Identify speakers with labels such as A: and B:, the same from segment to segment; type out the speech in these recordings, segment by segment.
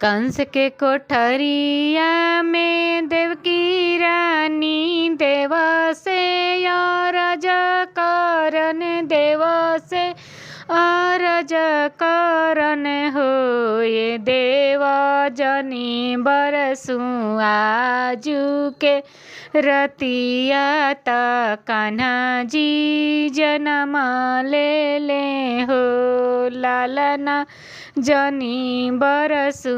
A: कंस के कोठरिया में देवकी रानी देव से अरज करन देव से अरज करन हो ये देव जनी बरसु आजू के रतिया त कान्हा जी जन्म ले हो लालना जनी बरसु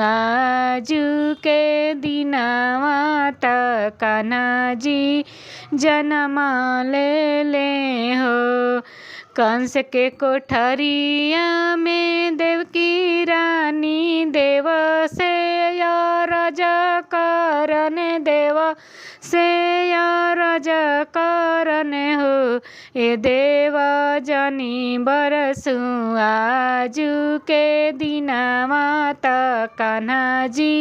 A: आजू के दिनवा त कान्हा जी जन्म ले हो। कंस के कोठरिया में देवकी रानी देव से अरज करन देव से अरज करन हो ये देव जनी बरसु आजू के दिनवा त कान्हा जी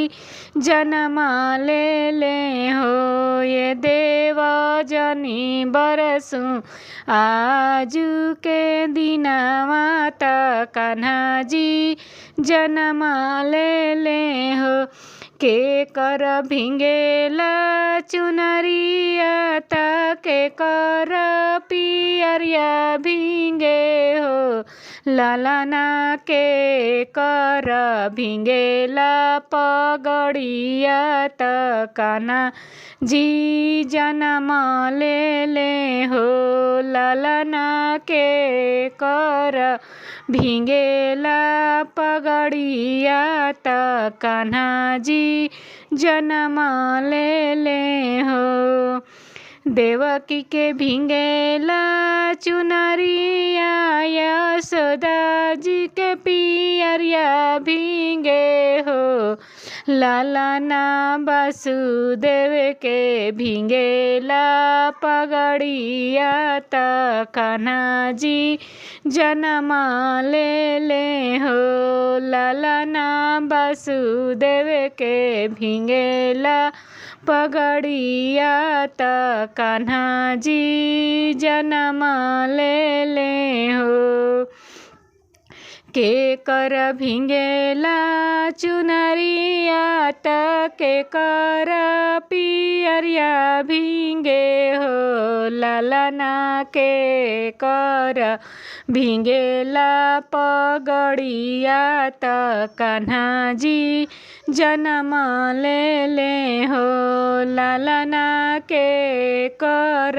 A: जन्म ले हो ये देव जनी बरसु आजू के दिनवा त कान्हा जी जन्म ले हो। के कर भिंगेला चुनरिया त के कर पियरिया भिंगे हो लालना के कर भिंगेला पगड़िया त कान्हा जी जन्म ले हो लालना के कर भिंगेला पगड़िया त कान्हा जी जन्म ले हो। देवकी के भिंगेला चुनरिया यशोदा जी के पियरिया भिंगे हो लालना वासुदेव के भिंगेला पगड़िया त कान्हा जी जन्म ले हो लालना वासुदेव के भिंगेला पगड़िया त कान्हा जी जन्म ले हो। के कर भिंगेला चुनरिया त के कर पियरिया भिंगे हो लालना के कर भिंगेला पगड़िया त कान्हा जी जन्म ले हो लालना के कर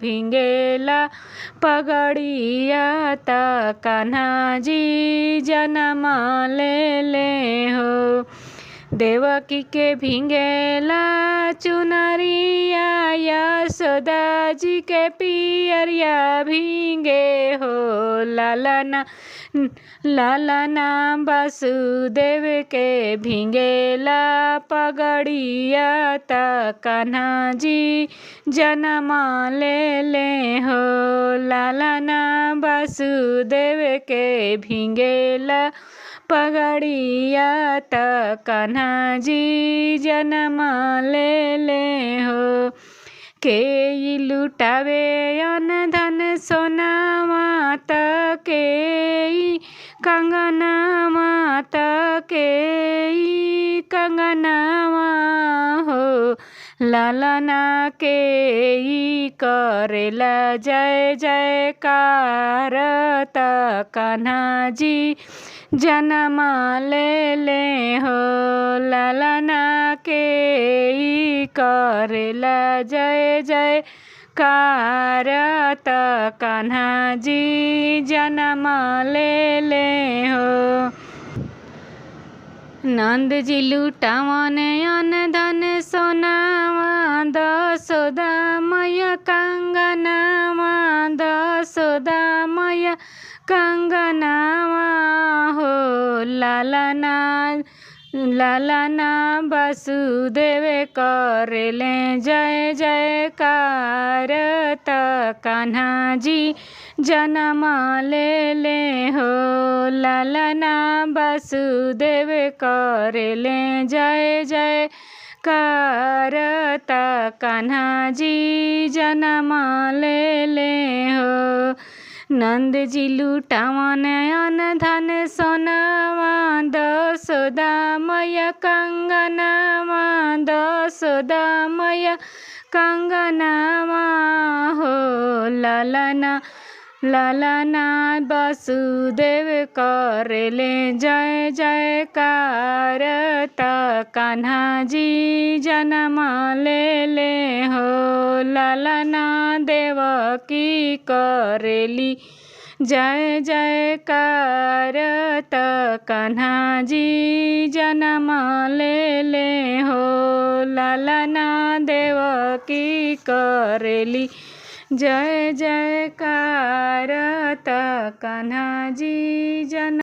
A: भिंगेला पगड़िया त कान्हा जी जन्म ले हो। देवकी के भिंगेला चुनरिया यशोदा जी के पियरिया भिंगे हो लालना वासुदेव के भिंगेला पगड़िया त कान्हा जी जन्म ले हो लालना वासुदेव के भिंगेला पगड़िया त कान्हा जी जन्म ले हो। के लुटावे अन धन सोनावा त के कंगनावा त के कंगनावा हो लालना के करेला जय जयकार त कान्हा जी जन्म ले हो लालना के करेला जय जयकार त कान्हा जी जन्म ले हो। नंद जी लुटावन अन धन सोनावा दसोदा मैया कंगनावा दसोदा मैया कंगनावा हो लालना वासुदेव करेले जय जयकार त कान्हा जी जन्म ले हो लालना वासुदेव करेले जय जयकार त कान्हा जी जन्म ले हो। नंद जी लुटावन अन धन सोनावा दशोदा मैया कंगनामा दशोदा मैया कंगनामा हो ललना ललना वसुदेव करेले जय जयकार त कान्हा जी जन्म ले हो ललना देवकी करेली जय जयकार त कान्हा जी जन्म ले हो ललना देवकी करेली जय जयकार त कान्हा जी जन्म